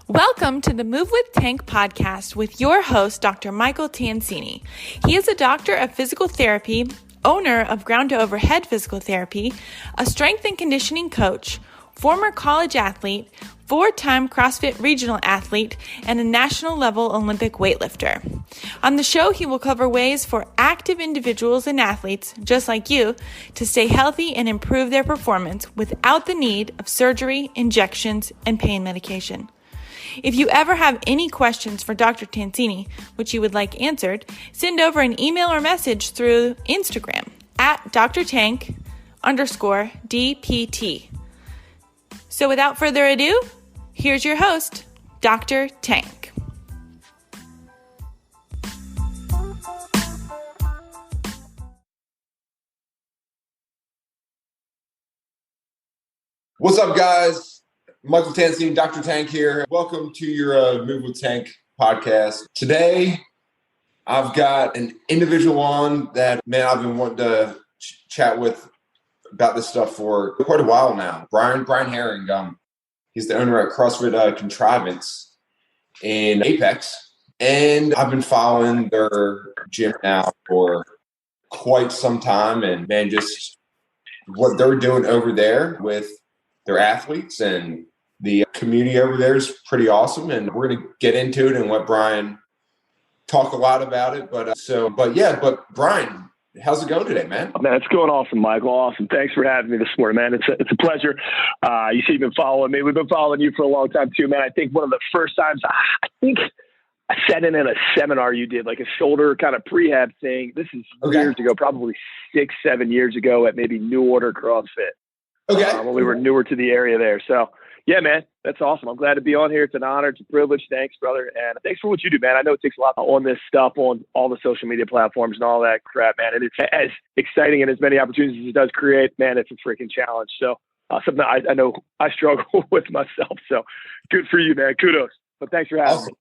Welcome to the Move with Tank podcast with your host, Dr. Michael Tancini. He is a doctor of physical therapy, owner of Ground to Overhead Physical Therapy, a strength and conditioning coach, former college athlete, four-time CrossFit regional athlete, and a national level Olympic weightlifter. On the show, he will cover ways for active individuals and athletes, just like you, to stay healthy and improve their performance without the need of surgery, injections, and pain medication. If you ever have any questions for Dr. Tancini, which you would like answered, send over an email or message through Instagram at drtank_DPT. So without further ado, here's your host, Dr. Tank. What's up, guys? Michael Tancini, Dr. Tank here. Welcome to your Move with Tank podcast. Today, I've got an individual on that, man, I've been wanting to chat with about this stuff for quite a while now. Brian Herring. He's the owner at CrossFit Contrivance in Apex. And I've been following their gym now for quite some time. And man, just what they're doing over there with their athletes and the community over there is pretty awesome. And we're going to get into it and let Brian talk a lot about it. But Brian, how's it going today, man? Man, it's going awesome, Michael. Awesome. Thanks for having me this morning, man. It's a pleasure. You see, you've been following me. We've been following you for a long time too, man. I think one of the first times I sat in a seminar you did, like a shoulder kind of prehab thing. This is years ago, probably 6-7 years ago at maybe New Order CrossFit. Okay. When we were newer to the area there. So yeah, man, that's awesome. I'm glad to be on here. It's an honor. It's a privilege. Thanks, brother. And thanks for what you do, man. I know it takes a lot on this stuff on all the social media platforms and all that crap, man. And it's as exciting and as many opportunities as it does create, man, it's a freaking challenge. So something I know I struggle with myself. So good for you, man. Kudos. But thanks for having me.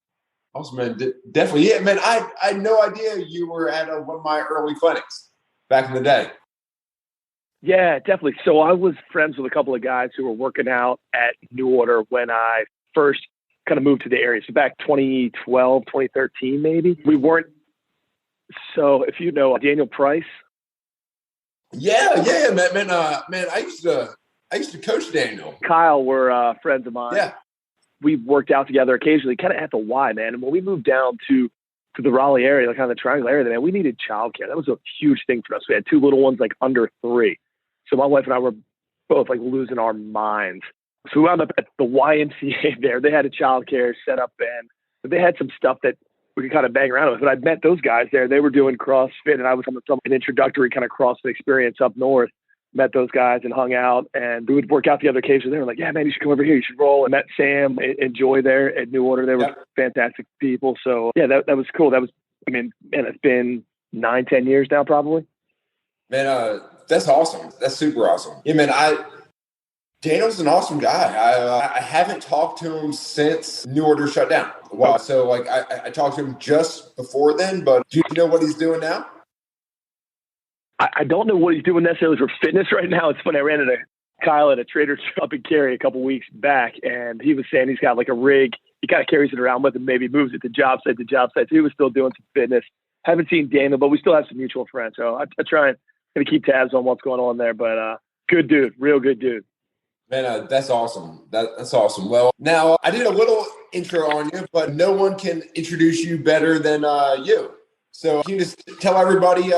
Awesome, man. Definitely. Yeah, man, I had no idea you were at one of my early clinics back in the day. Yeah, definitely. So I was friends with a couple of guys who were working out at New Order when I first kind of moved to the area. So back 2012, 2013, maybe. We weren't. So if you know Daniel Price. Yeah, man. I used to coach Daniel. Kyle were friends of mine. Yeah. We worked out together occasionally, kind of at the Y, man. And when we moved down to the Raleigh area, like kind of the Triangle area, man, we needed childcare. That was a huge thing for us. We had two little ones, like under 3. So my wife and I were both like losing our minds. So we wound up at the YMCA there. They had a childcare set up and they had some stuff that we could kind of bang around with. But I met those guys there. They were doing CrossFit and I was on an introductory kind of CrossFit experience up north. Met those guys and hung out and we would work out the other occasions. They were like, yeah, man, you should come over here. You should roll. And met Sam and Joy there at New Order. They were fantastic people. So yeah, that was cool. It's been 9-10 years now, probably. Man, that's awesome. That's super awesome. Yeah, man, Daniel's an awesome guy. I haven't talked to him since New Order shut down. Wow. So like I talked to him just before then, but do you know what he's doing now? I don't know what he's doing necessarily for fitness right now. It's funny. I ran into Kyle at a Trader Joe's in Cary a couple weeks back, and he was saying he's got like a rig. He kind of carries it around with him, maybe moves it to job site to job site. So he was still doing some fitness. Haven't seen Daniel, but we still have some mutual friends. So I try and going to keep tabs on what's going on there, but good dude, real good dude. Man, that's awesome. That's awesome. Well, now I did a little intro on you, but no one can introduce you better than you. So can you just tell everybody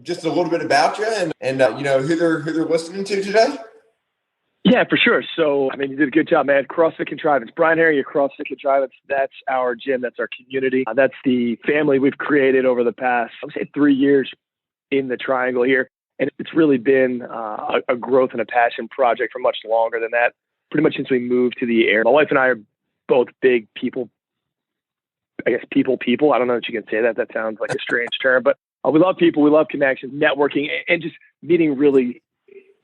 just a little bit about you and who they're listening to today? Yeah, for sure. So, I mean, you did a good job, man. CrossFit Contrivance. Brian Herring, CrossFit Contrivance. That's our gym. That's our community. That's the family we've created over the past, I would say, 3 years in the Triangle here. And it's really been a growth and a passion project for much longer than that, pretty much since we moved to the area. My wife and I are both big people. I guess people. I don't know if you can say that. That sounds like a strange term, but we love people. We love connections, networking, and just meeting really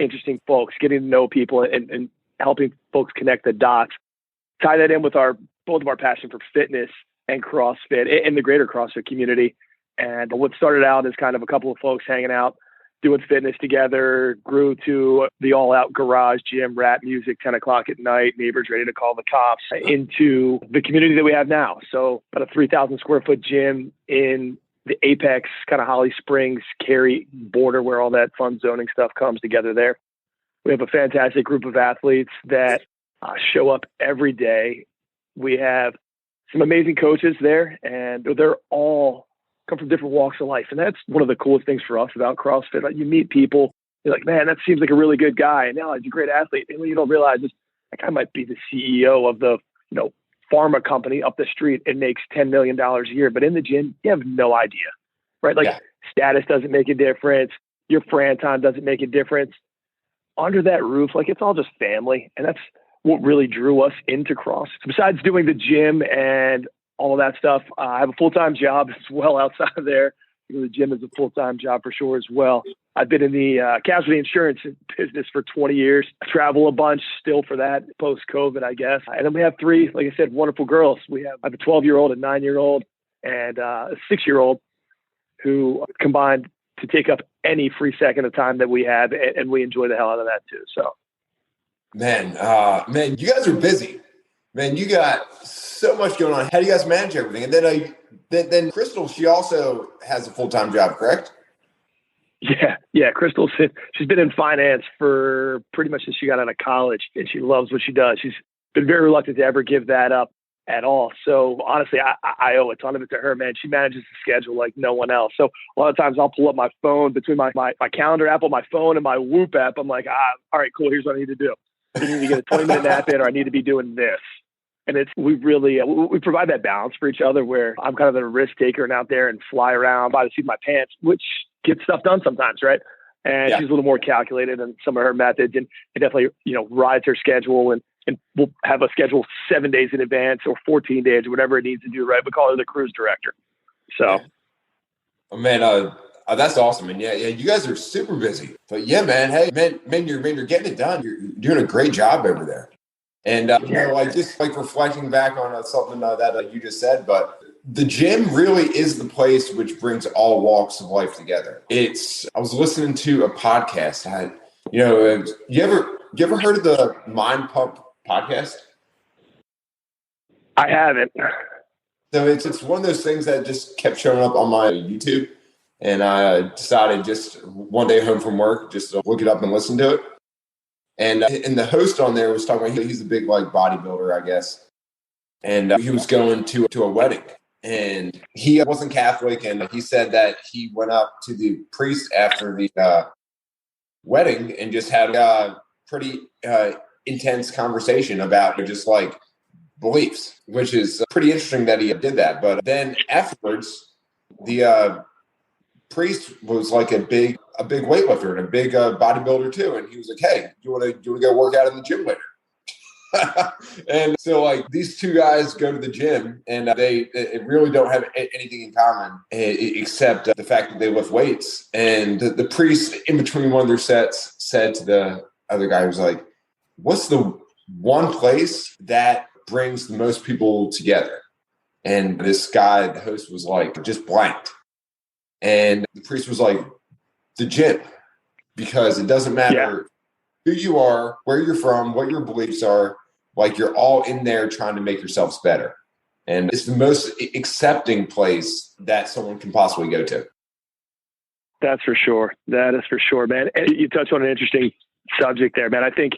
interesting folks, getting to know people and helping folks connect the dots. Tie that in with both of our passion for fitness and CrossFit and the greater CrossFit community. And what started out as kind of a couple of folks hanging out doing fitness together, grew to the all-out garage gym, rap music, 10 o'clock at night, neighbors ready to call the cops, into the community that we have now. So about a 3,000 square foot gym in the Apex, kind of Holly Springs, Cary border, where all that fun zoning stuff comes together there. We have a fantastic group of athletes that show up every day. We have some amazing coaches there, and they're all come from different walks of life. And that's one of the coolest things for us about CrossFit. Like, you meet people, you're like, man, that seems like a really good guy. And now he's a great athlete. And when you don't realize this, that guy might be the CEO of the, pharma company up the street and makes $10 million a year. But in the gym, you have no idea, right? Like, status doesn't make a difference. Your Fran time doesn't make a difference. Under that roof, like, it's all just family. And that's what really drew us into CrossFit. So besides doing the gym and all of that stuff, I have a full-time job as well outside of there. The gym is a full-time job for sure as well. I've been in the casualty insurance business for 20 years. I travel a bunch still for that, post-COVID, I guess. And then we have three, like I said, wonderful girls. I have a 12-year-old, a 9-year-old, and a 6-year-old who combined to take up any free second of time that we have, and we enjoy the hell out of that too. So, Man, you guys are busy. Man, you got so much going on. How do you guys manage everything? And then Crystal, she also has a full-time job, correct? Yeah. Crystal, she's been in finance for pretty much since she got out of college, and she loves what she does. She's been very reluctant to ever give that up at all. So honestly, I owe a ton of it to her, man. She manages the schedule like no one else. So a lot of times I'll pull up my phone between my calendar app on my phone and my Whoop app. I'm like, all right, cool. Here's what I need to do. I need to get a 20-minute nap in, or I need to be doing this. And we really, we provide that balance for each other, where I'm kind of the risk taker and out there and fly around by the seat of my pants, which gets stuff done sometimes, right? And she's a little more calculated in some of her methods, and definitely, rides her schedule, and we'll have a schedule 7 days in advance or 14 days or whatever it needs to do, right? We call her the cruise director. So. Oh, man, that's awesome. And yeah, you guys are super busy. But yeah, man, hey, man, you're getting it done. You're doing a great job over there. And, just like reflecting back on something that you just said, but the gym really is the place which brings all walks of life together. I was listening to a podcast. You ever heard of the Mind Pump podcast? I haven't. So it's one of those things that just kept showing up on my YouTube. And I decided just one day home from work, just to look it up and listen to it. And the host on there was talking about, he's a big bodybuilder, I guess. And he was going to a wedding, and he wasn't Catholic. And he said that he went up to the priest after the wedding and just had a pretty intense conversation about just beliefs, which is pretty interesting that he did that. But then afterwards, the priest was a big weightlifter and a big bodybuilder too, and he was like, "Hey, do you want to go work out in the gym later?" And so these two guys go to the gym, and they really don't have anything in common except the fact that they lift weights. And the priest, in between one of their sets, said to the other guy, was like, "What's the one place that brings the most people together?" And this guy, the host, was just blanked. And the priest was like, "The gym," because it doesn't matter who you are, where you're from, what your beliefs are. You're all in there trying to make yourselves better. And it's the most accepting place that someone can possibly go to. That's for sure. That is for sure, man. And you touched on an interesting subject there, man. I think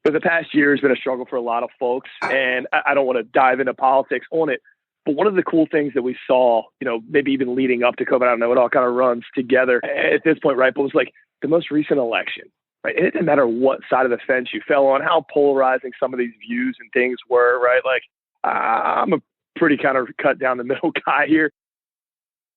for the past year has been a struggle for a lot of folks, and I don't want to dive into politics on it. But one of the cool things that we saw, maybe even leading up to COVID, I don't know, it all kind of runs together at this point, right? But it was the most recent election, right? And it didn't matter what side of the fence you fell on, how polarizing some of these views and things were, right? I'm a pretty kind of cut down the middle guy here,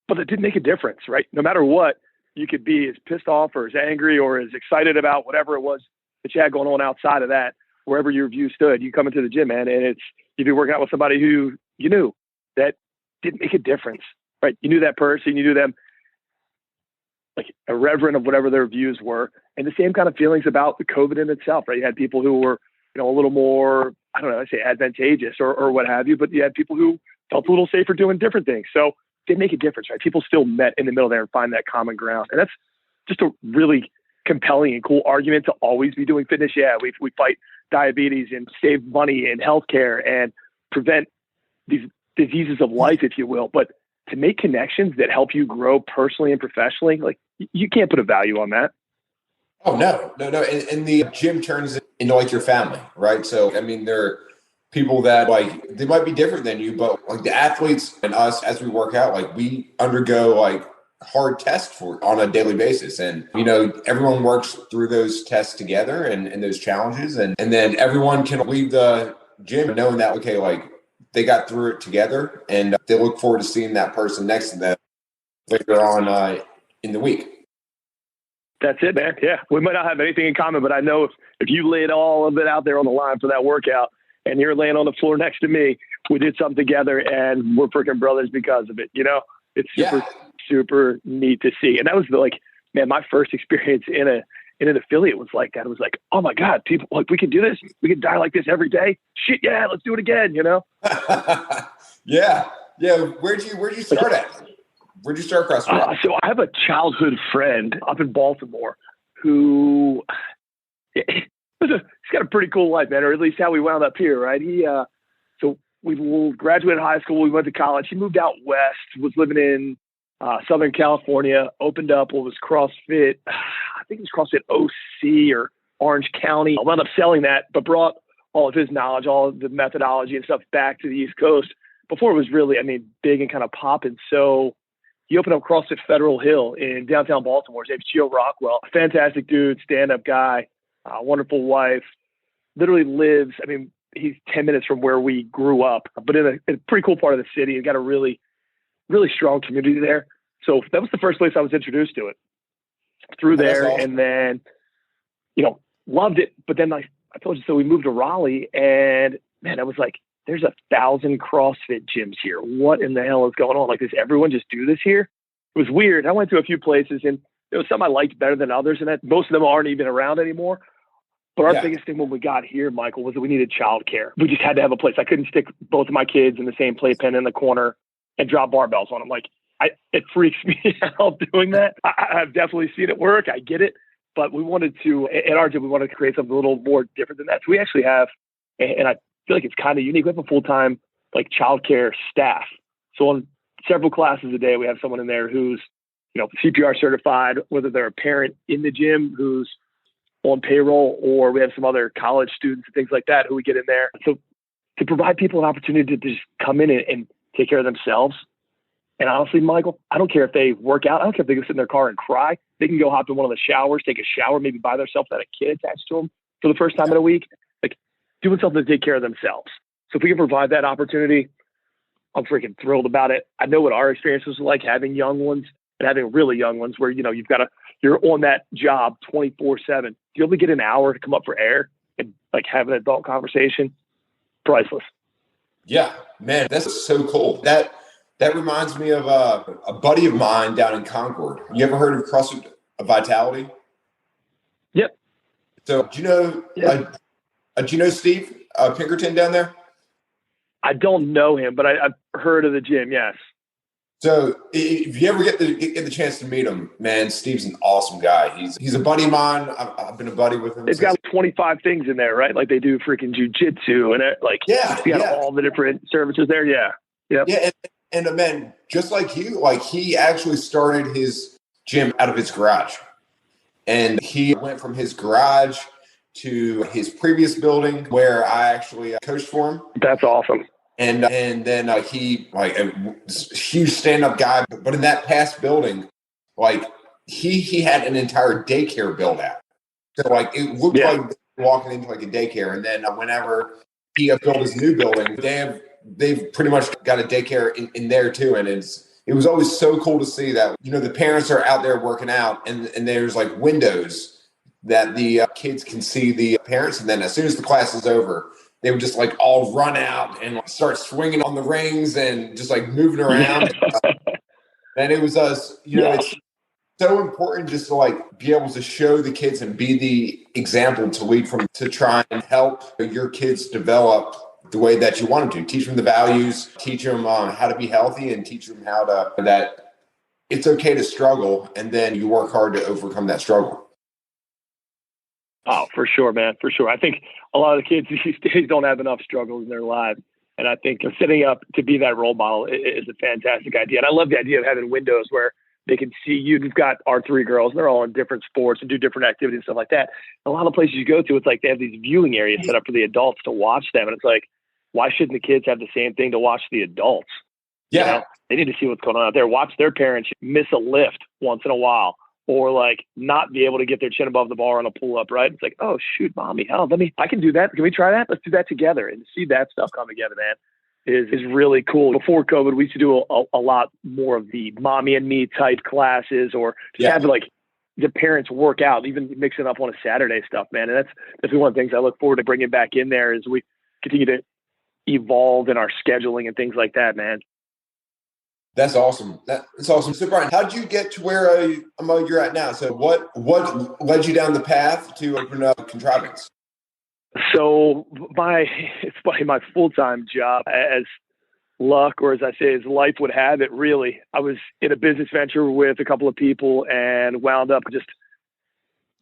but it didn't make a difference, right? No matter what, you could be as pissed off or as angry or as excited about whatever it was that you had going on outside of that, wherever your view stood. You come into the gym, man, and you'd be working out with somebody who you knew that didn't make a difference, right? You knew that person, you knew them irreverent of whatever their views were. And the same kind of feelings about the COVID in itself, right? You had people who were, a little more, I don't know, I say advantageous or what have you, but you had people who felt a little safer doing different things. So it didn't make a difference, right? People still met in the middle there and find that common ground. And that's just a really compelling and cool argument to always be doing fitness. Yeah, we fight diabetes and save money in healthcare and prevent these diseases of life, if you will. But to make connections that help you grow personally and professionally, like you can't put a value on that. Oh, no. And the gym turns into like your family, right? So, I mean, there are people that like, they might be different than you, but like the athletes and us, as we work out, like we undergo like hard tests on a daily basis. And, you know, everyone works through those tests together and those challenges. And then everyone can leave the gym knowing that, okay, like they got through it together and they look forward to seeing that person next to them later on in the week. That's it, man. Yeah. We might not have anything in common, but I know if you laid all of it out there on the line for that workout and you're laying on the floor next to me, we did something together and we're freaking brothers because of it. You know, it's super neat to see. And that was my first experience in an affiliate was like that. It was like, oh my God, people, like we can do this. We can die like this every day. Shit. Yeah. Let's do it again. You know? Yeah. Where'd you start at? Where'd you start CrossFit? So I have a childhood friend up in Baltimore who he's got a pretty cool life, man, or at least how we wound up here, right? So we graduated high school. We went to college. He moved out west, was living in Southern California, opened up what was CrossFit. I think it was CrossFit OC or Orange County. I wound up selling that, but brought all of his knowledge, all of the methodology and stuff back to the East Coast before it was really, big and kind of popping. So he opened up CrossFit Federal Hill in downtown Baltimore. His name's Gio Rockwell. Fantastic dude, stand-up guy, wonderful wife. Literally lives, he's 10 minutes from where we grew up, but in a pretty cool part of the city. He's got a really, really strong community there. So that was the first place I was introduced to it. Through there, awesome. And then, loved it. But then I told you, so we moved to Raleigh, and man, I was like, there's 1,000 CrossFit gyms here. What in the hell is going on? Like, does everyone just do this here? It was weird. I went to a few places, and there was some I liked better than others, and that most of them aren't even around anymore. But our biggest thing when we got here, Michael, was that we needed childcare. We just had to have a place. I couldn't stick both of my kids in the same playpen in the corner and drop barbells on them. Like, it freaks me out doing that. I've definitely seen it work. I get it. But we wanted to, at our gym, we wanted to create something a little more different than that. So we actually have, and I feel like it's kind of unique. We have a full-time childcare staff. So on several classes a day, we have someone in there who's, CPR certified, whether they're a parent in the gym who's on payroll, or we have some other college students and things like that who we get in there. So to provide people an opportunity to just come in and take care of themselves. And honestly, Michael, I don't care if they work out. I don't care if they go sit in their car and cry. They can go hop in one of the showers, take a shower, maybe by themselves without a kid attached to them for the first time in a week. Doing something to take care of themselves. So if we can provide that opportunity, I'm freaking thrilled about it. I know what our experience was like having young ones and having really young ones where, you're on that job 24/7. You're able to get an hour to come up for air and have an adult conversation. Priceless. Yeah, man, that's so cool. That reminds me of a buddy of mine down in Concord. You ever heard of CrossFit Vitality? Yep. So do you know, do you know Steve Pinkerton down there? I don't know him, but I've heard of the gym. Yes. So if you ever get the chance to meet him, man, Steve's an awesome guy. He's a buddy of mine. I've been a buddy with him. They've got 25 things in there, right? Like they do freaking jujitsu and all the different services there. Yeah. Yep. Yeah. And man, just like you, he actually started his gym out of his garage, and he went from his garage to his previous building where I actually coached for him. That's awesome. And then he a huge stand-up guy, but in that past building, he had an entire daycare built out. So it looked like walking into a daycare. And then whenever he built his new building, they've pretty much got a daycare in there too. And it was always so cool to see that, the parents are out there working out and there's windows that the kids can see the parents. And then as soon as the class is over, they would just all run out and start swinging on the rings and just moving around. And it was us, it's so important just to be able to show the kids and be the example to lead from, to try and help your kids develop the way that you want them to. Teach them the values, teach them how to be healthy, and teach them how to it's okay to struggle, and then you work hard to overcome that struggle. Oh, for sure, man. For sure. I think a lot of the kids these days don't have enough struggles in their lives. And I think setting up to be that role model is a fantastic idea. And I love the idea of having windows where they can see you. You've got our three girls, and they're all in different sports and do different activities and stuff like that. A lot of places you go to, it's like they have these viewing areas set up for the adults to watch them. And it's like, why shouldn't the kids have the same thing to watch the adults? Yeah. You know, they need to see what's going on out there. Watch their parents miss a lift once in a while, or like not be able to get their chin above the bar on a pull up, right? It's like, oh shoot, mommy, hell, I can do that. Can we try that? Let's do that together. And to see that stuff come together, man, is really cool. Before COVID, we used to do a lot more of the mommy and me type classes, or just have like the parents work out, even mixing up on a Saturday stuff, man. And that's definitely one of the things I look forward to bringing back in there as we continue to evolve in our scheduling and things like that, man. That's awesome. That's awesome. So Brian, how did you get to where you're at now? So what led you down the path to open up Contrivance? So it's funny, my full-time job, as luck, or as I say, as life would have it, really, I was in a business venture with a couple of people and wound up just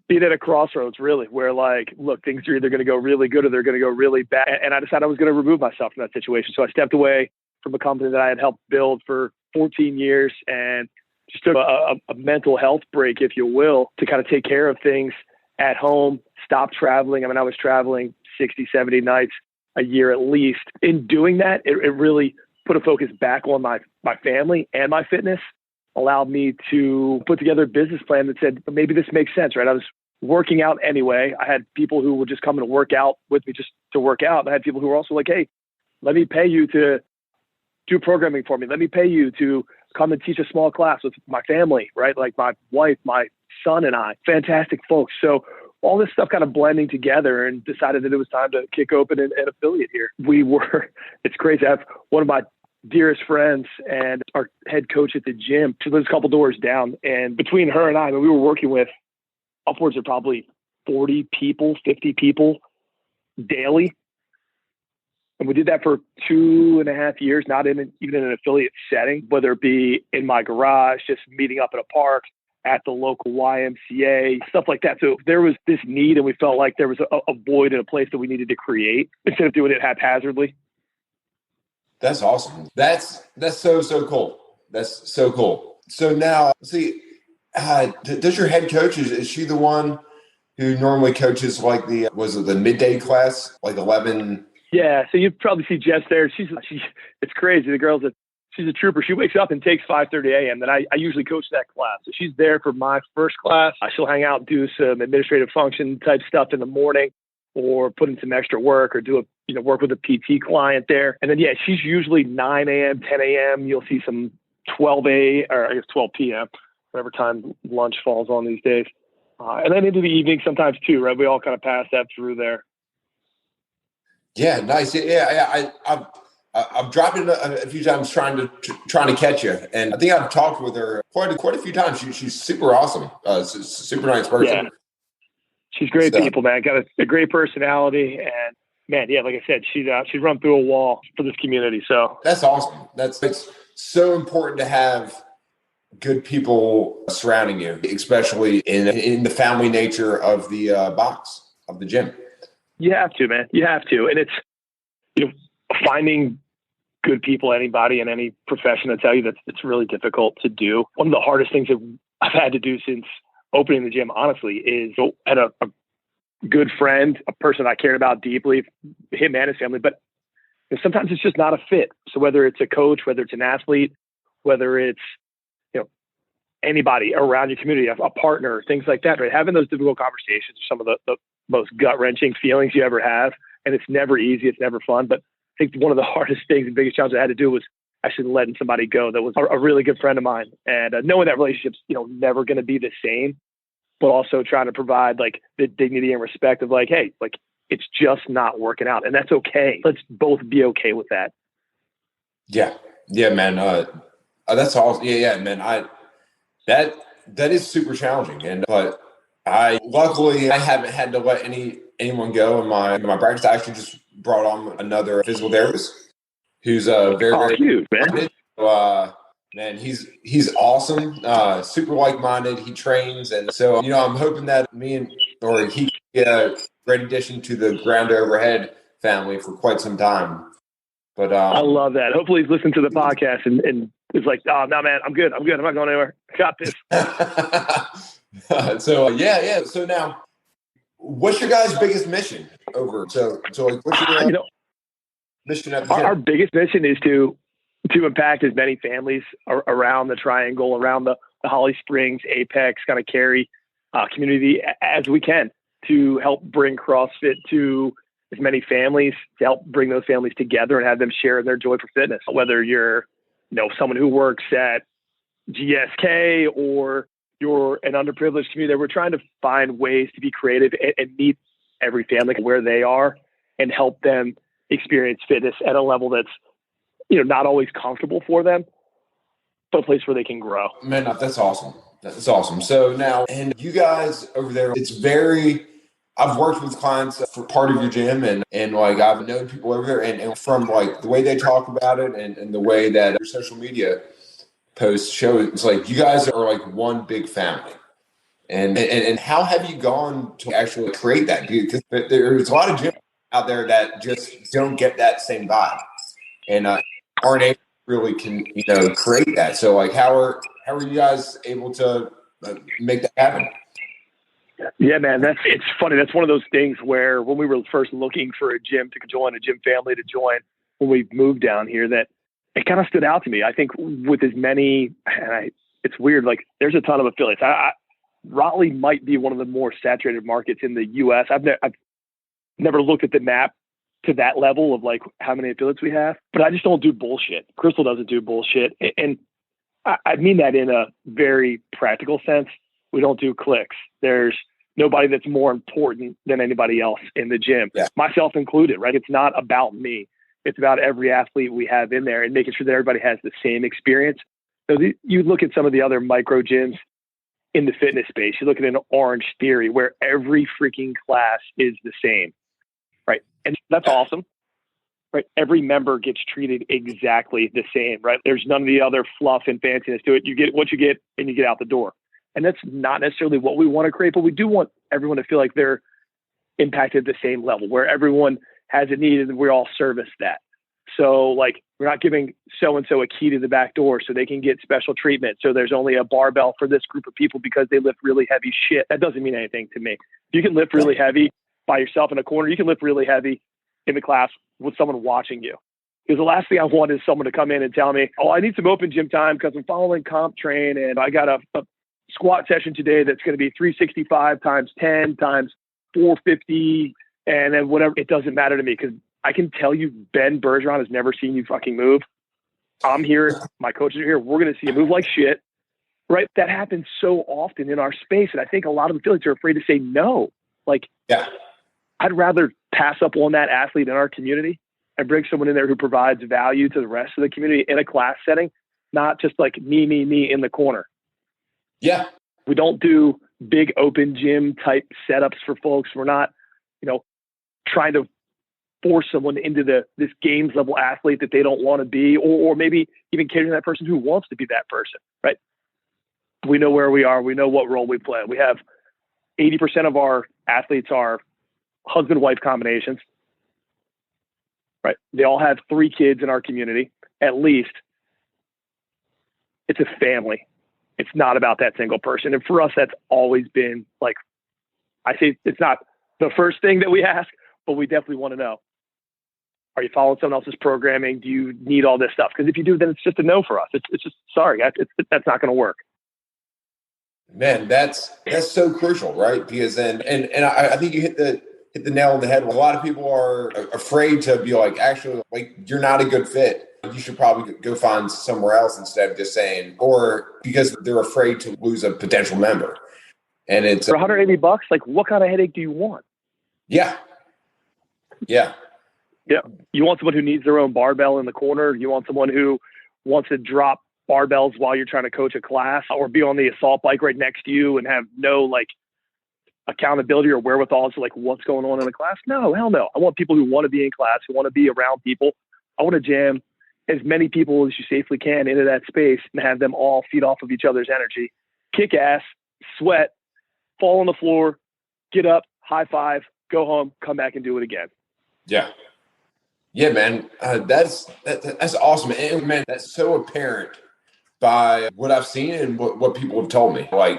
being at a crossroads, really, where like, look, things are either going to go really good or they're going to go really bad. And I decided I was going to remove myself from that situation. So I stepped away from a company that I had helped build for 14 years and just took a mental health break, if you will, to kind of take care of things at home, stop traveling. I mean, I was traveling 60, 70 nights a year at least. In doing that, it really put a focus back on my family and my fitness, allowed me to put together a business plan that said, maybe this makes sense, right? I was working out anyway. I had people who would just come and work out with me just to work out. And I had people who were also like, hey, let me pay you to do programming for me. Let me pay you to come and teach a small class with my family, right? Like my wife, my son and I, fantastic folks. So all this stuff kind of blending together, and decided that it was time to kick open an affiliate here. It's crazy. I have one of my dearest friends and our head coach at the gym. She lives a couple doors down. And between her and I mean, we were working with upwards of probably 40 people, 50 people daily. And we did that for 2.5 years, not even in an affiliate setting, whether it be in my garage, just meeting up at a park, at the local YMCA, stuff like that. So there was this need, and we felt like there was a void in a place that we needed to create instead of doing it haphazardly. That's awesome. That's so cool. That's so cool. So now, see, does your head coach, is she the one who normally coaches like the midday class, like 11? Yeah, so you'd probably see Jess there. She's it's crazy. The girl's she's a trooper. She wakes up and takes 5:30 a.m. Then I usually coach that class. So she's there for my first class. She'll hang out and do some administrative function type stuff in the morning, or put in some extra work, or work with a PT client there. And then, she's usually 9 a.m., 10 a.m. You'll see some 12 p.m., whatever time lunch falls on these days. And then into the evening sometimes too, right? We all kind of pass that through there. Yeah, nice. Yeah. I've dropped in a few times trying to catch you, and I think I've talked with her quite a few times. She's super awesome, super nice person. Yeah. She's great people, man. Got a great personality, and man, like I said, she'd run through a wall for this community. So that's awesome. It's so important to have good people surrounding you, especially in the family nature of the box, of the gym. You have to, man. You have to. And it's, finding good people, anybody in any profession, I tell you, it's really difficult to do. One of the hardest things that I've had to do since opening the gym, honestly, is had a good friend, a person I cared about deeply, him and his family, but sometimes it's just not a fit. So whether it's a coach, whether it's an athlete, whether it's, anybody around your community, a partner, things like that, right? Having those difficult conversations are some of the most gut-wrenching feelings you ever have. And it's never easy. It's never fun. But I think one of the hardest things and biggest challenges I had to do was actually letting somebody go that was a really good friend of mine. And knowing that relationship's, never going to be the same, but also trying to provide like the dignity and respect of like, hey, like it's just not working out. And that's okay. Let's both be okay with that. Yeah. Yeah, man. That's awesome. Yeah, man. That is super challenging. But luckily I haven't had to let anyone go in my practice. I actually just brought on another physical therapist who's very cute, man. So, Man, he's awesome, super like-minded. He trains, and so I'm hoping that he can be a great addition to the ground overhead family for quite some time. But I love that. Hopefully, he's listened to the podcast and is like, "Oh no, man, I'm good. I'm not going anywhere. I got this." So yeah. So now, what's your guys' biggest mission over? So like, what's your mission at the gym? Our biggest mission is to impact as many families around the triangle, around the Holly Springs, Apex, kind of Cary community as we can, to help bring CrossFit to as many families, to help bring those families together and have them share their joy for fitness. Whether you're, someone who works at GSK or you're an underprivileged community, we're trying to find ways to be creative and meet every family where they are and help them experience fitness at a level that's, not always comfortable for them, but a place where they can grow. Man, that's awesome. That's awesome. So now, and you guys over there, I've worked with clients for part of your gym and like I've known people over there and from like the way they talk about it and the way that your social media posts show, it's like you guys are like one big family. And how have you gone to actually create that? Because there's a lot of gyms out there that just don't get that same vibe and aren't able to really create that. So like, how are you guys able to make that happen? Yeah, man, it's funny. That's one of those things where when we were first looking for a gym to join, a gym family to join, when we moved down here, that it kind of stood out to me. I think with as many, it's weird, like there's a ton of affiliates. Raleigh might be one of the more saturated markets in the U.S. I've never looked at the map to that level of like how many affiliates we have, but I just don't do bullshit. Crystal doesn't do bullshit. And I mean that in a very practical sense. We don't do clicks. There's nobody that's more important than anybody else in the gym, myself included, right? It's not about me. It's about every athlete we have in there and making sure that everybody has the same experience. So you look at some of the other micro gyms in the fitness space, you look at an Orange Theory where every freaking class is the same, right? And that's awesome, right? Every member gets treated exactly the same, right? There's none of the other fluff and fanciness to it. You get what you get and you get out the door. And that's not necessarily what we want to create, but we do want everyone to feel like they're impacted at the same level, where everyone has a need and we all service that. So like, we're not giving so-and-so a key to the back door so they can get special treatment. So there's only a barbell for this group of people because they lift really heavy shit. That doesn't mean anything to me. You can lift really heavy by yourself in a corner. You can lift really heavy in the class with someone watching you. Because the last thing I want is someone to come in and tell me, oh, I need some open gym time because I'm following comp train and I got a squat session today that's going to be 365 times 10 times 450 and then whatever. It doesn't matter to me because I can tell you Ben Bergeron has never seen you fucking move. I'm here. My coaches are here. We're going to see you move like shit. Right? That happens so often in our space. And I think a lot of affiliates are afraid to say no. Like, I'd rather pass up on that athlete in our community and bring someone in there who provides value to the rest of the community in a class setting, not just like me in the corner. Yeah. We don't do big open gym type setups for folks. We're not, trying to force someone into this games level athlete that they don't want to be, or maybe even catering to that person who wants to be that person, right? We know where we are. We know what role we play. We have 80% of our athletes are husband-wife combinations, right? They all have 3 kids in our community, at least. It's a family. It's not about that single person. And for us, that's always been like, I say it's not the first thing that we ask, but we definitely want to know, are you following someone else's programming? Do you need all this stuff? Because if you do, then it's just a no for us. It's just, sorry, that's not going to work. Man, that's so crucial, right? Because then, and I think you hit the nail on the head. A lot of people are afraid to be like, actually, like, you're not a good fit. You should probably go find somewhere else instead of just saying, or because they're afraid to lose a potential member. And it's for $180, like, what kind of headache do you want? Yeah. You want someone who needs their own barbell in the corner. You want someone who wants to drop barbells while you're trying to coach a class, or be on the assault bike right next to you and have no like accountability or wherewithal to like what's going on in the class. No, hell no. I want people who want to be in class, who want to be around people. I want to jam as many people as you safely can into that space and have them all feed off of each other's energy, kick ass, sweat, fall on the floor, get up, high five, go home, come back and do it again. Yeah. Yeah, man. That's awesome. And man, that's so apparent by what I've seen and what people have told me. Like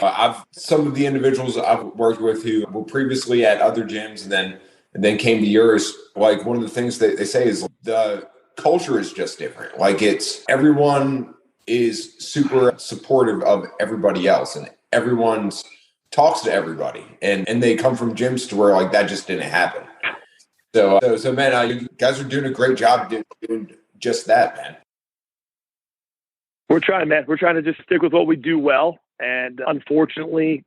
some of the individuals I've worked with who were previously at other gyms and then came to yours, like one of the things that they say is the culture is just different. Like everyone is super supportive of everybody else and everyone's talks to everybody and they come from gyms to where like that just didn't happen. So man, you guys are doing a great job doing just that, man. We're trying, man. We're trying to just stick with what we do well. And unfortunately,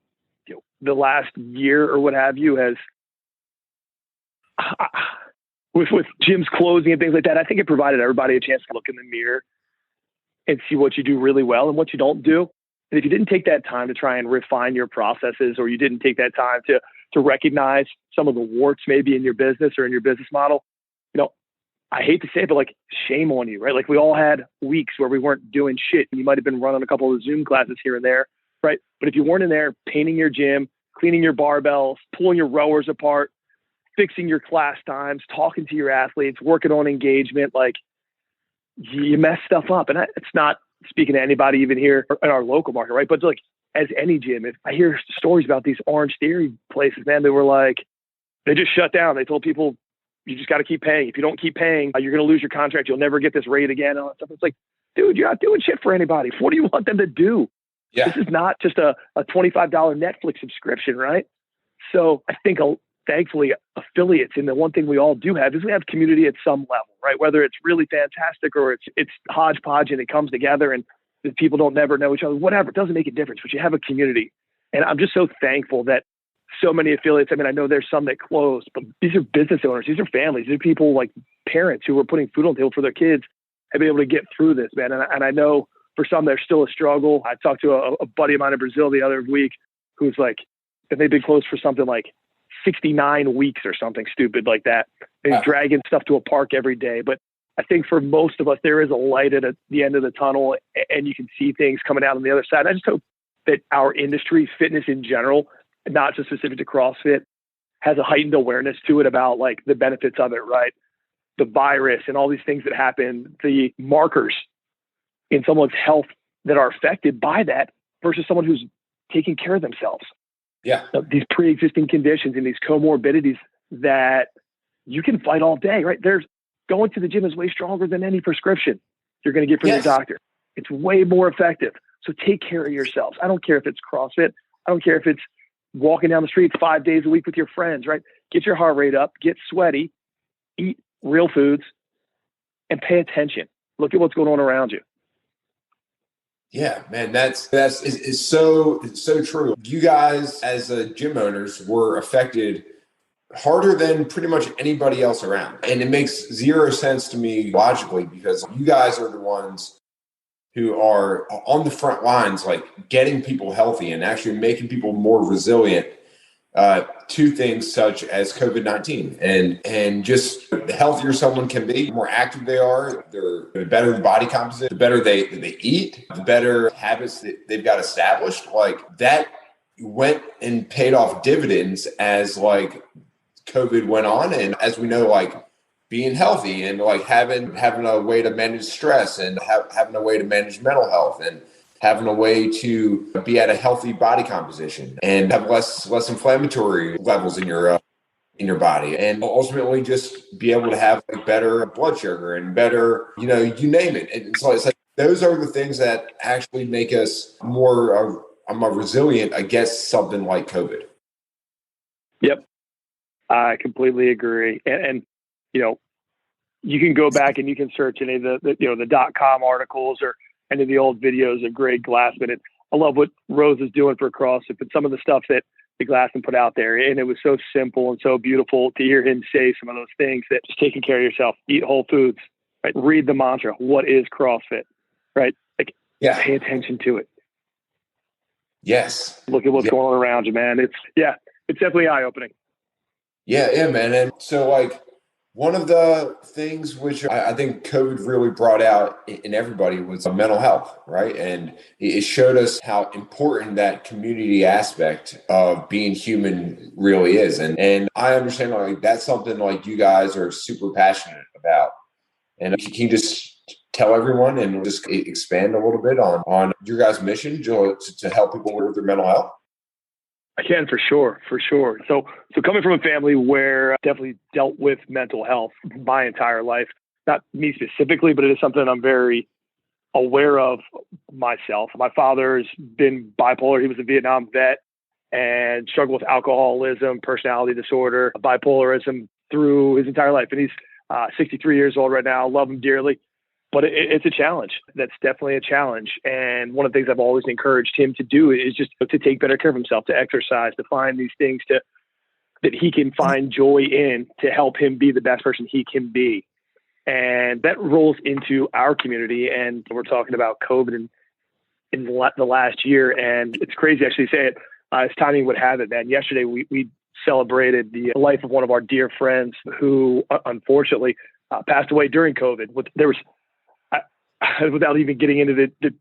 the last year or what have you has, with gyms closing and things like that, I think it provided everybody a chance to look in the mirror and see what you do really well and what you don't do. And if you didn't take that time to try and refine your processes, or you didn't take that time to recognize some of the warts maybe in your business or in your business model, I hate to say it, but like, shame on you, right? Like, we all had weeks where we weren't doing shit, and you might have been running a couple of Zoom classes here and there, right? But if you weren't in there painting your gym, cleaning your barbells, pulling your rowers apart, fixing your class times, talking to your athletes, working on engagement, like, you mess stuff up. And it's not speaking to anybody even here in our local market, right? But like, as any gym, if I hear stories about these Orange Theory places, man, they were like, they just shut down. They told people, you just got to keep paying. If you don't keep paying, you're going to lose your contract. You'll never get this rate again. All that stuff. It's like, dude, you're not doing shit for anybody. What do you want them to do? Yeah. This is not just a $25 Netflix subscription, right? So I think, thankfully, affiliates, and the one thing we all do have is we have community at some level, right? Whether it's really fantastic or it's hodgepodge and it comes together and the people don't never know each other, whatever, it doesn't make a difference, but you have a community. And I'm just so thankful that so many affiliates, I mean, I know there's some that closed, but these are business owners. These are families. These are people like parents who are putting food on the table for their kids and be able to get through this, man. And I know for some, there's still a struggle. I talked to a buddy of mine in Brazil the other week who's like, and they've been closed for something like 69 weeks or something stupid like that. And he's dragging stuff to a park every day. But I think for most of us, there is a light at the end of the tunnel, and you can see things coming out on the other side. I just hope that our industry, fitness in general, not just specific to CrossFit, has a heightened awareness to it about like the benefits of it, right? The virus and all these things that happen, the markers in someone's health that are affected by that versus someone who's taking care of themselves. Yeah. These pre-existing conditions and these comorbidities that you can fight all day, right? There's going to the gym is way stronger than any prescription you're going to get from your doctor. It's way more effective. So take care of yourselves. I don't care if it's CrossFit. I don't care if it's walking down the streets 5 days a week with your friends, right? Get your heart rate up, get sweaty, eat real foods, and pay attention. Look at what's going on around you. Yeah, man, that's so true. You guys as gym owners were affected harder than pretty much anybody else around. And it makes zero sense to me logically, because you guys are the ones who are on the front lines, like getting people healthy and actually making people more resilient to things such as COVID-19. And just the healthier someone can be, the more active they are, the better the body composition, the better they eat, the better habits that they've got established. Like that went and paid off dividends as like COVID went on. And as we know, like being healthy and like having a way to manage stress and having a way to manage mental health and having a way to be at a healthy body composition and have less inflammatory levels in your body, and ultimately just be able to have like better blood sugar and better, you name it. And so it's like those are the things that actually make us more resilient against something like COVID. Yep. I completely agree. And you can go back and you can search any of the .com articles or any of the old videos of Greg Glassman. And I love what Rose is doing for CrossFit, but some of the stuff that the Glassman put out there, and it was so simple and so beautiful to hear him say some of those things, that just taking care of yourself, eat whole foods, right? Read the mantra. What is CrossFit, right? Like, pay attention to it. Yes. Look at what's going on around you, man. It's definitely eye-opening. Yeah, man. And so like, One of the things which I think COVID really brought out in everybody was mental health, right? And it showed us how important that community aspect of being human really is. And I understand like that's something like you guys are super passionate about. And can you just tell everyone and just expand a little bit on your guys' mission to help people with their mental health? I can, for sure. So coming from a family where I definitely dealt with mental health my entire life, not me specifically, but it is something I'm very aware of myself. My father's been bipolar. He was a Vietnam vet and struggled with alcoholism, personality disorder, bipolarism through his entire life. And he's 63 years old right now. Love him dearly. But it's a challenge. That's definitely a challenge. And one of the things I've always encouraged him to do is just to take better care of himself, to exercise, to find these things that he can find joy in to help him be the best person he can be. And that rolls into our community. And we're talking about COVID in the last year. And it's crazy actually to say it. As timing would have it, man. Yesterday, we celebrated the life of one of our dear friends who unfortunately passed away during COVID. Without even getting into the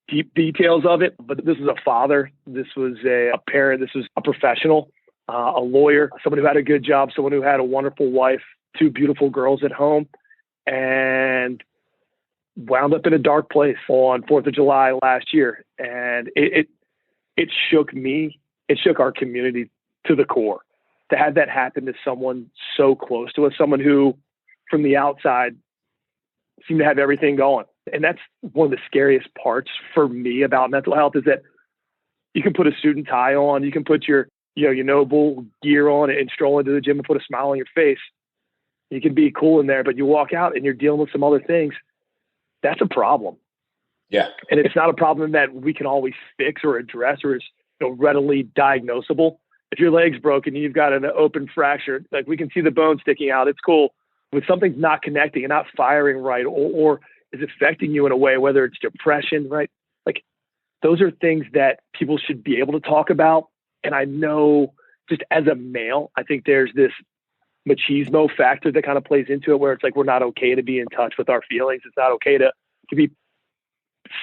deep details of it, but this was a father, this was a parent, this was a professional, a lawyer, someone who had a good job, someone who had a wonderful wife, two beautiful girls at home, and wound up in a dark place on 4th of July last year. And it shook me, it shook our community to the core to have that happen to someone so close to us, someone who from the outside seemed to have everything going. And that's one of the scariest parts for me about mental health is that you can put a suit and tie on, you can put your noble gear on and stroll into the gym and put a smile on your face. You can be cool in there, but you walk out and you're dealing with some other things. That's a problem. Yeah. And it's not a problem that we can always fix or address or is readily diagnosable. If your leg's broken, you've got an open fracture, like we can see the bone sticking out. It's cool. When something's not connecting and not firing right or is affecting you in a way, whether it's depression, right? Like those are things that people should be able to talk about. And I know just as a male, I think there's this machismo factor that kind of plays into it where it's like, we're not okay to be in touch with our feelings. It's not okay to be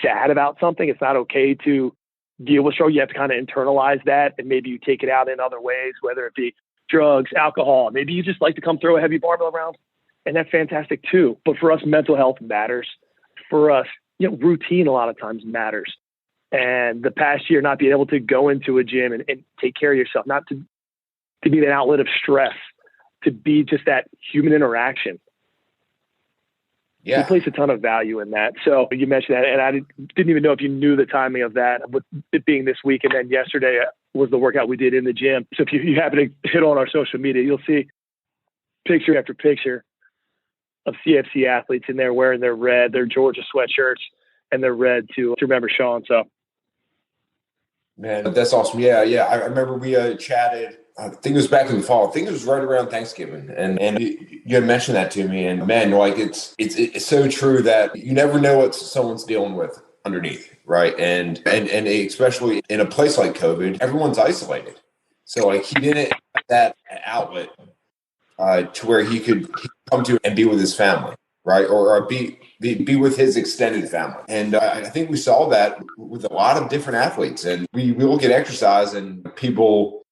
sad about something. It's not okay to deal with struggle. You have to kind of internalize that. And maybe you take it out in other ways, whether it be drugs, alcohol, maybe you just like to come throw a heavy barbell around. And that's fantastic too. But for us, mental health matters. For us, routine a lot of times matters. And the past year, not being able to go into a gym and take care of yourself, not to be an outlet of stress, to be just that human interaction. Yeah. We place a ton of value in that. So you mentioned that, and I didn't even know if you knew the timing of that, with it being this week. And then yesterday was the workout we did in the gym. So if you happen to hit on our social media, you'll see picture after picture of CFC athletes in there wearing their red, their Georgia sweatshirts, and their red to remember Sean. So, man, that's awesome. Yeah. I remember we chatted. I think it was back in the fall. I think it was right around Thanksgiving, and you had mentioned that to me. And man, like it's so true that you never know what someone's dealing with underneath, right? And especially in a place like COVID, everyone's isolated. So like he didn't have that outlet to where he could come to and be with his family, right? Or be with his extended family. And I think we saw that with a lot of different athletes. And we look at exercise and people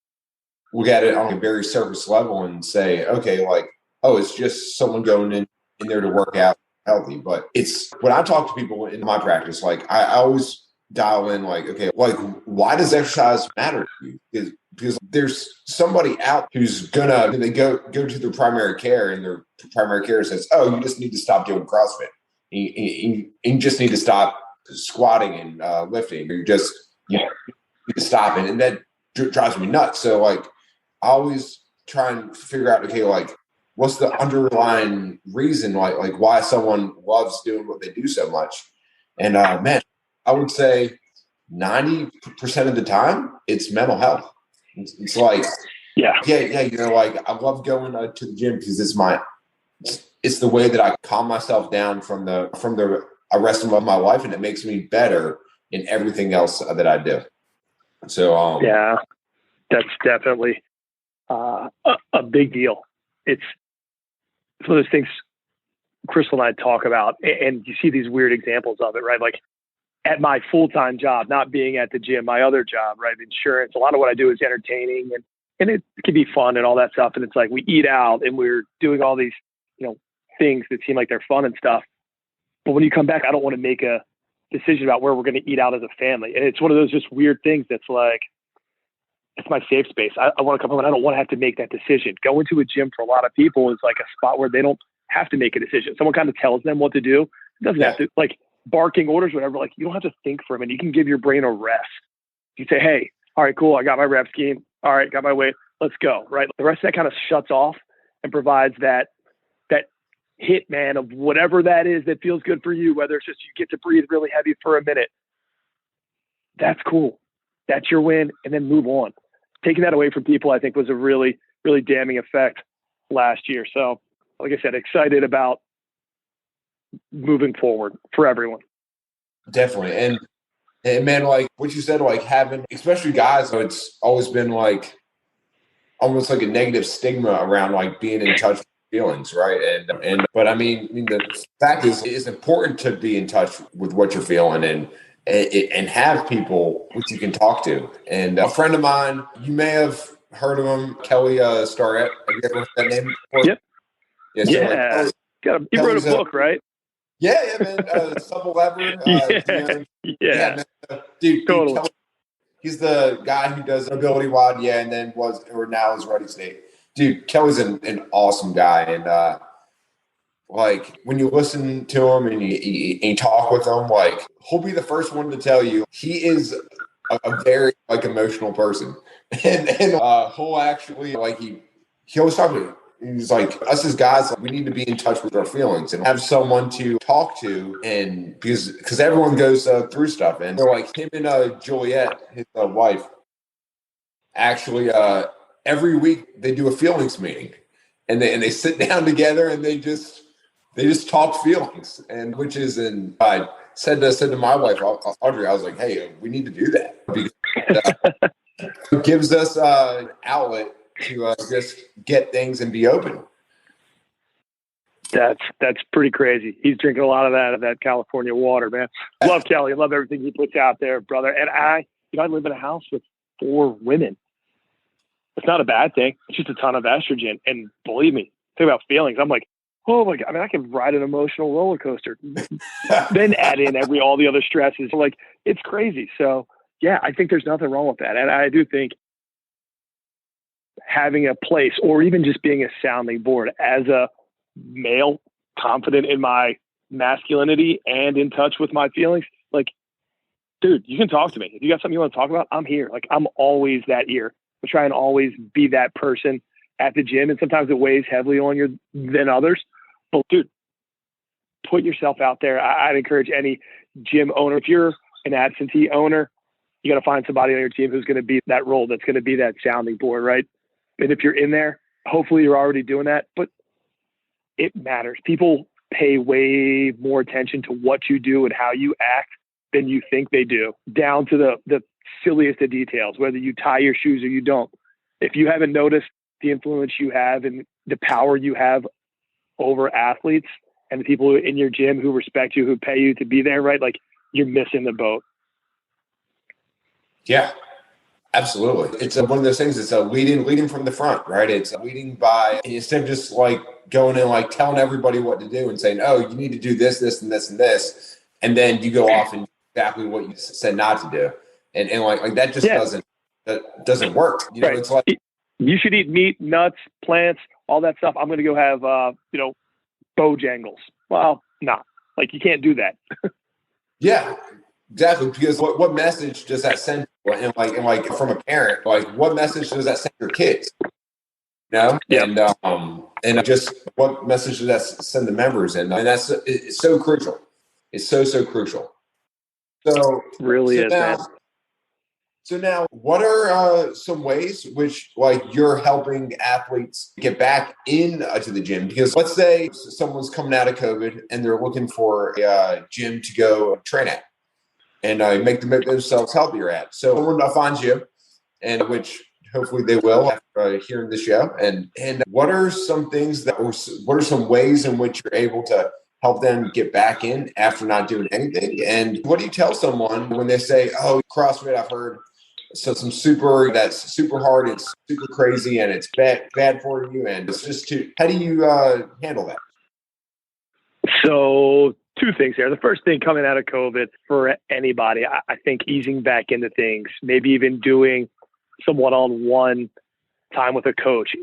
look at it on a very surface level and say, okay, like, oh, it's just someone going in there to work out healthy. But it's when I talk to people in my practice, like I always dial in like, okay, like why does exercise matter to you? Because there's somebody out who's they go to their primary care and their primary care says, oh, you just need to stop doing CrossFit. You just need to stop squatting and lifting. You just need to stop it. And that drives me nuts. So like I always try and figure out, okay, like what's the underlying reason like why someone loves doing what they do so much. And man, I would say 90% of the time it's mental health. It's like, yeah. Like I love going to the gym because it's the way that I calm myself down from the rest of my life, and it makes me better in everything else that I do. So yeah, that's definitely a big deal. It's it's one of those things Crystal and I talk about, and you see these weird examples of it, right? Like at my full-time job, not being at the gym, my other job, right? Insurance. A lot of what I do is entertaining, and it can be fun and all that stuff. And it's like we eat out and we're doing all these, things that seem like they're fun and stuff. But when you come back, I don't want to make a decision about where we're going to eat out as a family. And it's one of those just weird things that's like, it's my safe space. I want to come home and I don't want to have to make that decision. Going to a gym for a lot of people is like a spot where they don't have to make a decision. Someone kind of tells them what to do. It doesn't have to, like barking orders, whatever. Like you don't have to think for a minute. You can give your brain a rest. You say, hey, all right, cool. I got my rep scheme. All right, got my weight. Let's go. Right. The rest of that kind of shuts off and provides that hit, man, of whatever that is that feels good for you, whether it's just you get to breathe really heavy for a minute. That's cool. That's your win. And then move on. Taking that away from people, I think, was a really, really damning effect last year. So, like I said, excited about moving forward for everyone. Definitely. And man, like what you said, like having, especially guys, it's always been like almost like a negative stigma around like being in touch with feelings, right? But I mean, the fact is, it's important to be in touch with what you're feeling and have people which you can talk to. And a friend of mine, you may have heard of him, Kelly Starrett. Have you ever heard that name before? Yep. Yeah. So he wrote a book, right? Yeah, man. Supple Leopard. Yeah. Man, dude, totally. Kelly, he's the guy who does ability WOD, and then now is Ready State. Dude, Kelly's an awesome guy, and like when you listen to him and you talk with him, like he'll be the first one to tell you he is a very like emotional person, and he'll actually like he always talk to me. He's like, us as guys, like, we need to be in touch with our feelings and have someone to talk to, and because everyone goes through stuff, and they're like him and Juliet, his wife, actually every week they do a feelings meeting, and they sit down together and they just talk feelings, and which is I said to my wife Audrey, I was like, hey, we need to do that because it gives us an outlet to just get things and be open. That's pretty crazy. He's drinking a lot of that California water, man. Love Kelly. Love everything he puts out there, brother. And I live in a house with 4 women. It's not a bad thing. It's just a ton of estrogen. And believe me, think about feelings. I'm like, oh my God, I mean, I can ride an emotional roller coaster. Then add in all the other stresses. Like, it's crazy. So yeah, I think there's nothing wrong with that. And I do think having a place, or even just being a sounding board as a male, confident in my masculinity and in touch with my feelings, like, dude, you can talk to me. If you got something you want to talk about, I'm here. Like, I'm always that ear. I try and always be that person at the gym. And sometimes it weighs heavily on you than others. But dude, put yourself out there. I'd encourage any gym owner, if you're an absentee owner, you got to find somebody on your team who's going to be that role, that's going to be that sounding board, right? And if you're in there, hopefully you're already doing that, but it matters. People pay way more attention to what you do and how you act than you think they do, down to the silliest of details, whether you tie your shoes or you don't. If you haven't noticed the influence you have and the power you have over athletes and the people in your gym who respect you, who pay you to be there, right? Like, you're missing the boat. Yeah, absolutely. It's one of those things. It's a leading from the front, right? It's leading by, instead of just like going and like telling everybody what to do and saying, oh, you need to do this, this, and this, and this. And then you go off and do exactly what you said not to do. And like that just doesn't work. You know, It's like, you should eat meat, nuts, plants, all that stuff. I'm going to go have, Bojangles. Well, nah, like you can't do that. Yeah, exactly. Because what message does that send? And like from a parent, like what message does that send your kids? You know, and just what message does that send the members? And it's so crucial. It's so crucial. So really is, man. So now, what are some ways which like you're helping athletes get back into the gym? Because let's say someone's coming out of COVID and they're looking for a gym to go train at and make themselves healthier at. So someone finds you, and which hopefully they will after hearing the show. And what are some things what are some ways in which you're able to help them get back in after not doing anything? And what do you tell someone when they say, oh, CrossFit, I've heard that's super hard, it's super crazy, and it's bad for you, and it's just how do you handle that? So 2 things here. The first thing coming out of COVID for anybody, I think easing back into things, maybe even doing some one-on-one time with a coach.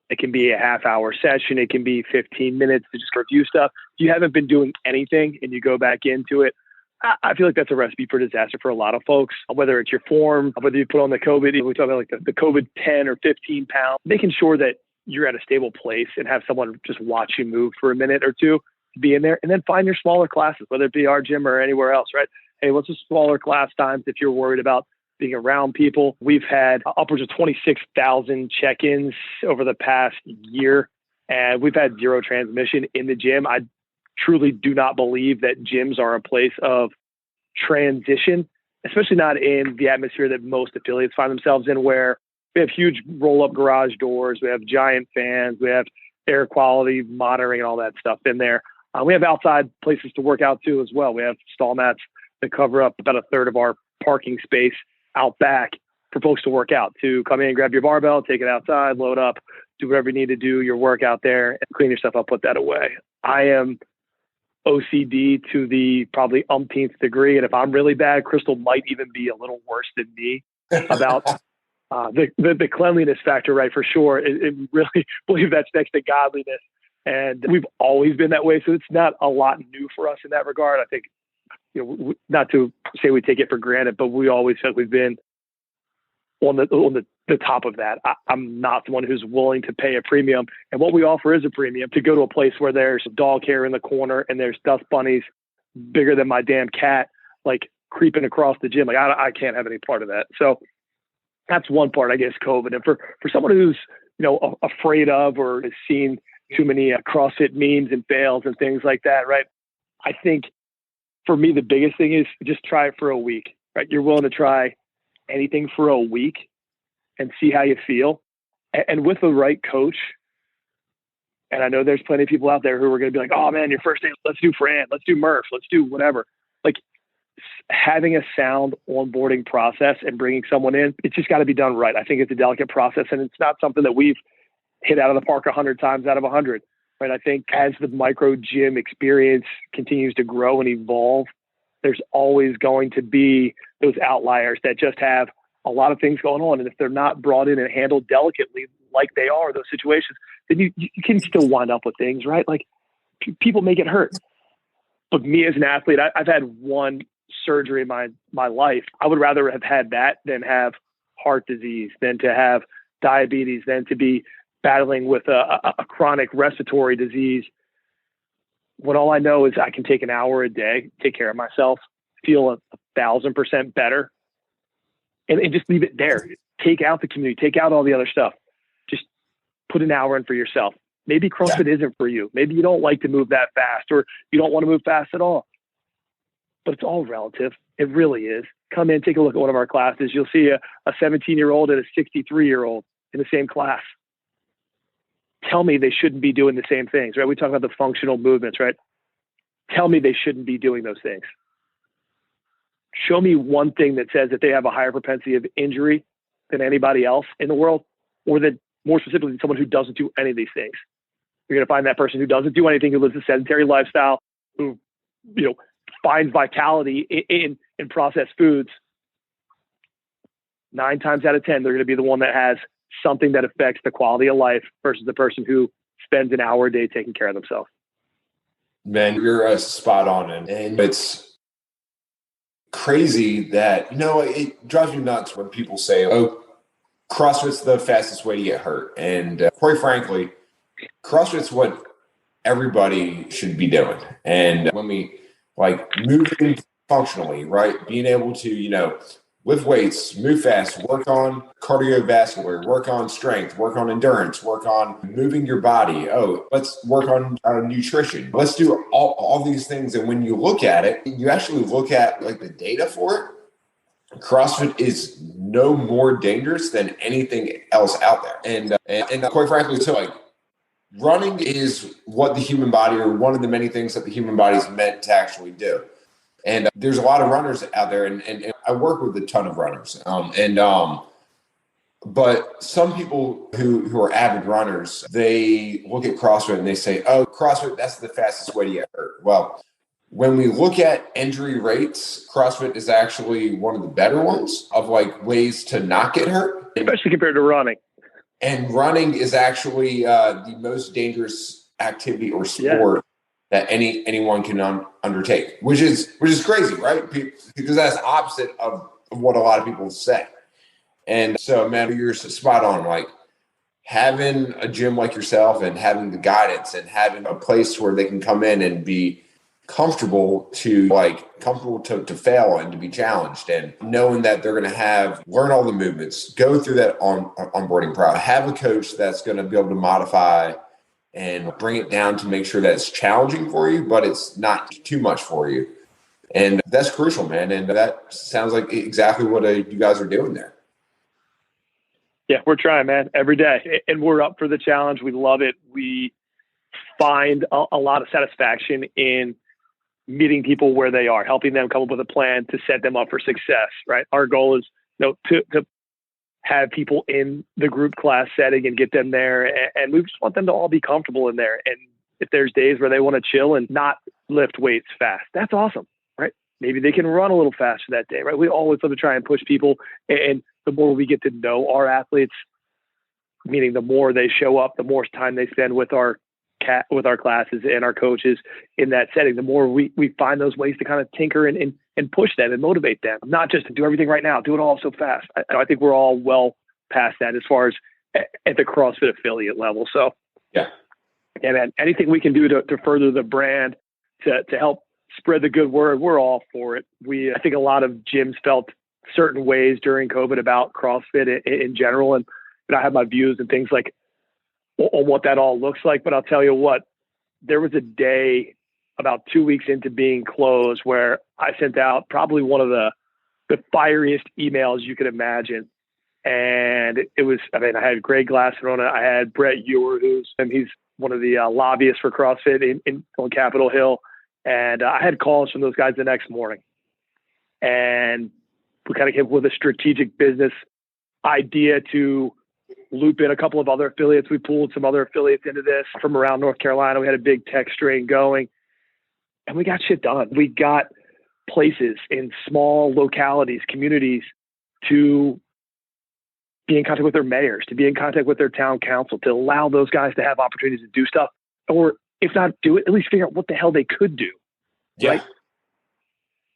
It can be a half-hour session. It can be 15 minutes to just review stuff. If you haven't been doing anything and you go back into it, I feel like that's a recipe for disaster for a lot of folks, whether it's your form, whether you put on the COVID, we talk about like the COVID 10 or 15 pounds, making sure that you're at a stable place and have someone just watch you move for a minute or two to be in there, and then find your smaller classes, whether it be our gym or anywhere else, right? Hey, what's the smaller class times if you're worried about being around people? We've had upwards of 26,000 check-ins over the past year, and we've had 0 transmission in the gym. I truly do not believe that gyms are a place of transition, especially not in the atmosphere that most affiliates find themselves in, where we have huge roll-up garage doors, we have giant fans, we have air quality monitoring and all that stuff in there. We have outside places to work out too as well. We have stall mats that cover up about 1/3 of our parking space out back for folks to work out, to come in, grab your barbell, take it outside, load up, do whatever you need to do, your workout there, and clean your stuff up, put that away. I am OCD to the probably umpteenth degree. And if I'm really bad, Crystal might even be a little worse than me about the cleanliness factor, right? For sure. It really believe that's next to godliness. And we've always been that way. So it's not a lot new for us in that regard. I think, not to say we take it for granted, but we always felt we've been on the top of that. I'm not the one who's willing to pay a premium. And what we offer is a premium to go to a place where there's dog hair in the corner and there's dust bunnies bigger than my damn cat, like creeping across the gym. Like I can't have any part of that. So that's one part, I guess, COVID. And for someone who's, afraid of or has seen too many CrossFit memes and fails and things like that, right? I think for me, the biggest thing is just try it for a week, right? You're willing to try anything for a week and see how you feel. And with the right coach, and I know there's plenty of people out there who are going to be like, oh man, your first day, let's do Fran, let's do Murph, let's do whatever. Like having a sound onboarding process and bringing someone in, it's just got to be done right. I think it's a delicate process, and it's not something that we've hit out of the park 100 times out of 100. Right? I think as the micro gym experience continues to grow and evolve, there's always going to be those outliers that just have a lot of things going on. And if they're not brought in and handled delicately like they are, those situations, then you can still wind up with things, right? Like people may get hurt. But me as an athlete, I've had one surgery in my life. I would rather have had that than have heart disease, than to have diabetes, than to be battling with a chronic respiratory disease, when all I know is I can take an hour a day, take care of myself, feel 1,000% better, and just leave it there. Take out the community, take out all the other stuff. Just put an hour in for yourself. Maybe CrossFit isn't for you. Maybe you don't like to move that fast, or you don't want to move fast at all. But it's all relative. It really is. Come in, take a look at one of our classes. You'll see a 17-year-old and a 63-year-old in the same class. Tell me they shouldn't be doing the same things, right? We talk about the functional movements, right? Tell me they shouldn't be doing those things. Show me one thing that says that they have a higher propensity of injury than anybody else in the world, or that more specifically, someone who doesn't do any of these things. You're going to find that person who doesn't do anything, who lives a sedentary lifestyle, who, finds vitality in processed foods. 9 times out of 10, they're going to be the one that has something that affects the quality of life versus the person who spends an hour a day taking care of themselves. Man, you're spot on. And it's crazy that, it drives me nuts when people say, oh, CrossFit's the fastest way to get hurt. And quite frankly, CrossFit's what everybody should be doing. And when we moving functionally, right? Being able to, lift weights, move fast, work on cardiovascular, work on strength, work on endurance, work on moving your body. Oh, let's work on nutrition. Let's do all these things. And when you look at it, you actually look at the data for it. CrossFit is no more dangerous than anything else out there. And quite frankly, too, like running is what the human body, or one of the many things that the human body is meant to actually do. And there's a lot of runners out there, and I work with a ton of runners. But some people who are avid runners, they look at CrossFit and they say, oh, CrossFit, that's the fastest way to get hurt. Well, when we look at injury rates, CrossFit is actually one of the better ones of like ways to not get hurt. Especially compared to running. And running is actually the most dangerous activity or sport that anyone can undertake, which is crazy, right? Because that's opposite of what a lot of people say. And so, man, you're spot on. Like having a gym like yourself and having the guidance and having a place where they can come in and be comfortable to fail and to be challenged, and knowing that they're going to learn all the movements, go through that onboarding process, have a coach that's going to be able to modify and bring it down to make sure that it's challenging for you, but it's not too much for you. And that's crucial, man. And that sounds like exactly what you guys are doing there. Yeah, we're trying, man, every day. And we're up for the challenge. We love it. We find a lot of satisfaction in meeting people where they are, helping them come up with a plan to set them up for success, right? Our goal is to have people in the group class setting and get them there. And we just want them to all be comfortable in there. And if there's days where they want to chill and not lift weights fast, that's awesome, right? Maybe they can run a little faster that day, right? We always love to try and push people. And the more we get to know our athletes, meaning the more they show up, the more time they spend with our classes and our coaches in that setting, the more we find those ways to kind of tinker and push them and motivate them, not just to do everything right now, do it all so fast. I think we're all well past that as far as at the CrossFit affiliate level. So yeah, man, anything we can do to further the brand, to help spread the good word, we're all for it. I think a lot of gyms felt certain ways during COVID about CrossFit in general. And I have my views and things like on what that all looks like. But I'll tell you what, there was a day about 2 weeks into being closed where I sent out probably one of the fieriest emails you could imagine. And it was, I had Greg Glasser on it. I had Brett Ewer, he's one of the lobbyists for CrossFit on Capitol Hill. And I had calls from those guys the next morning. And we kind of came up with a strategic business idea to loop in a couple of other affiliates. We pulled some other affiliates into this from around North Carolina. We had a big tech strain going, and we got shit done. We got places in small localities, communities, to be in contact with their mayors, to be in contact with their town council, to allow those guys to have opportunities to do stuff, or if not do it, at least figure out what the hell they could do. Yeah. Right.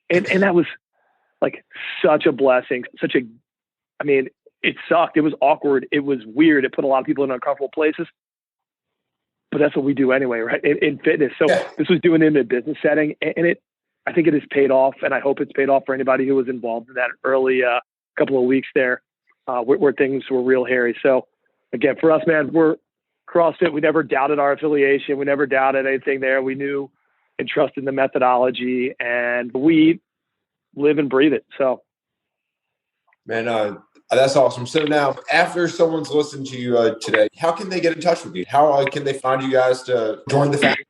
And that was like such a blessing, it sucked. It was awkward. It was weird. It put a lot of people in uncomfortable places, but that's what we do anyway, right? In fitness. So This was doing it in a business setting, and I think it has paid off, and I hope it's paid off for anybody who was involved in that early couple of weeks there, where things were real hairy. So again, for us, man, we're CrossFit. We never doubted our affiliation. We never doubted anything there. We knew and trusted the methodology, and we live and breathe it. So, man, that's awesome. So now, after someone's listened to you today, how can they get in touch with you? How can they find you guys to join the family?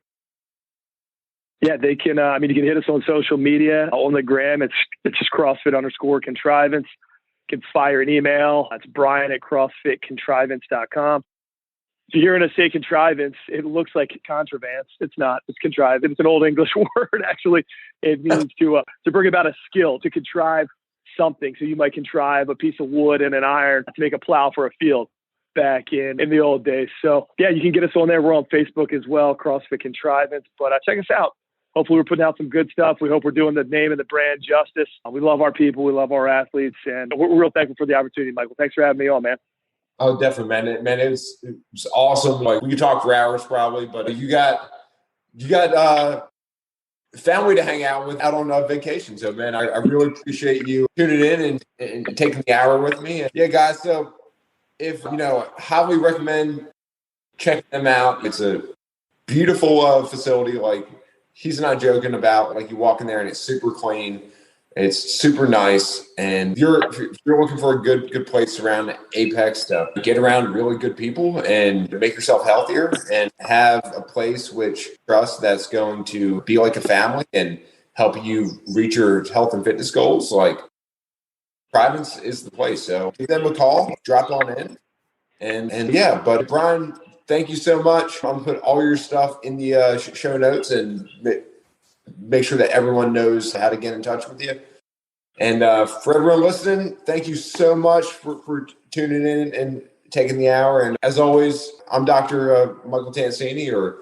Yeah, they can. You can hit us on social media. On the gram, it's just CrossFit_Contrivance. You can fire an email. That's Brian at CrossFitContrivance.com. If you're hearing us say contrivance, it looks like contrivance. It's not. It's contrivance. It's an old English word, actually. It means to bring about a skill, to contrive something. So you might contrive a piece of wood and an iron to make a plow for a field back in the old days. So yeah, you can get us on there. We're on Facebook as well, CrossFit Contrivance. But check us out. Hopefully we're putting out some good stuff. We hope we're doing the name and the brand justice. We love our people. We love our athletes. And we're real thankful for the opportunity, Michael. Thanks for having me on, man. Oh, definitely, man. It was awesome. Like, we could talk for hours probably, but you got family to hang out with out on vacation. So, man, I really appreciate you tuning in and taking the hour with me. And yeah, guys. So, if highly recommend checking them out. It's a beautiful facility. Like, he's not joking about. Like, you walk in there and it's super clean. It's super nice. And if you're looking for a good place around Apex to get around really good people and make yourself healthier and have a place which trust that's going to be like a family and help you reach your health and fitness goals, like Contrivance is the place. So give them a call, drop on in. And yeah, but Brian, thank you so much. I'm going to put all your stuff in the show notes and make sure that everyone knows how to get in touch with you. And for everyone listening, thank you so much for tuning in and taking the hour. And as always, I'm Dr. Michael Tancini, or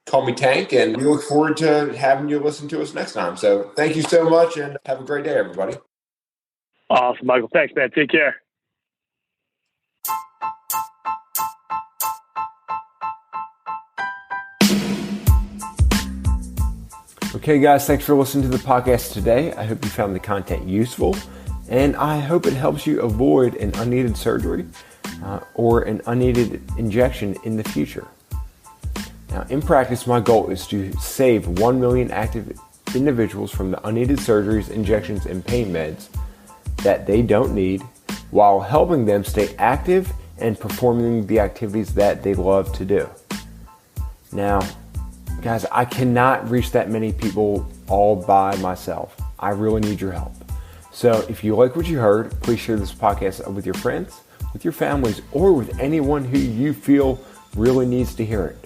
call me Tank, and we look forward to having you listen to us next time. So thank you so much, and have a great day, everybody. Awesome, Michael. Thanks, man. Take care. Okay, guys, thanks for listening to the podcast today. I hope you found the content useful, and I hope it helps you avoid an unneeded surgery or an unneeded injection in the future. Now, in practice, my goal is to save 1 million active individuals from the unneeded surgeries, injections, and pain meds that they don't need, while helping them stay active and performing the activities that they love to do. Now, guys, I cannot reach that many people all by myself. I really need your help. So if you like what you heard, please share this podcast with your friends, with your families, or with anyone who you feel really needs to hear it.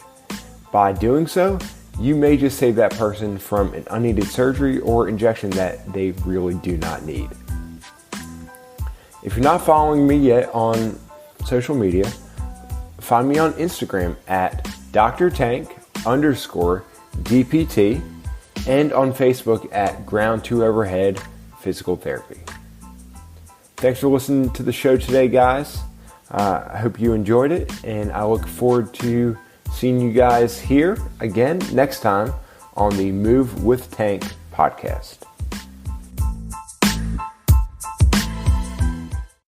By doing so, you may just save that person from an unneeded surgery or injection that they really do not need. If you're not following me yet on social media, find me on Instagram at drtank_DPT and on Facebook at Ground to Overhead Physical Therapy. Thanks for listening to the show today, guys. I hope you enjoyed it, and I look forward to seeing you guys here again next time on the Move with Tank podcast.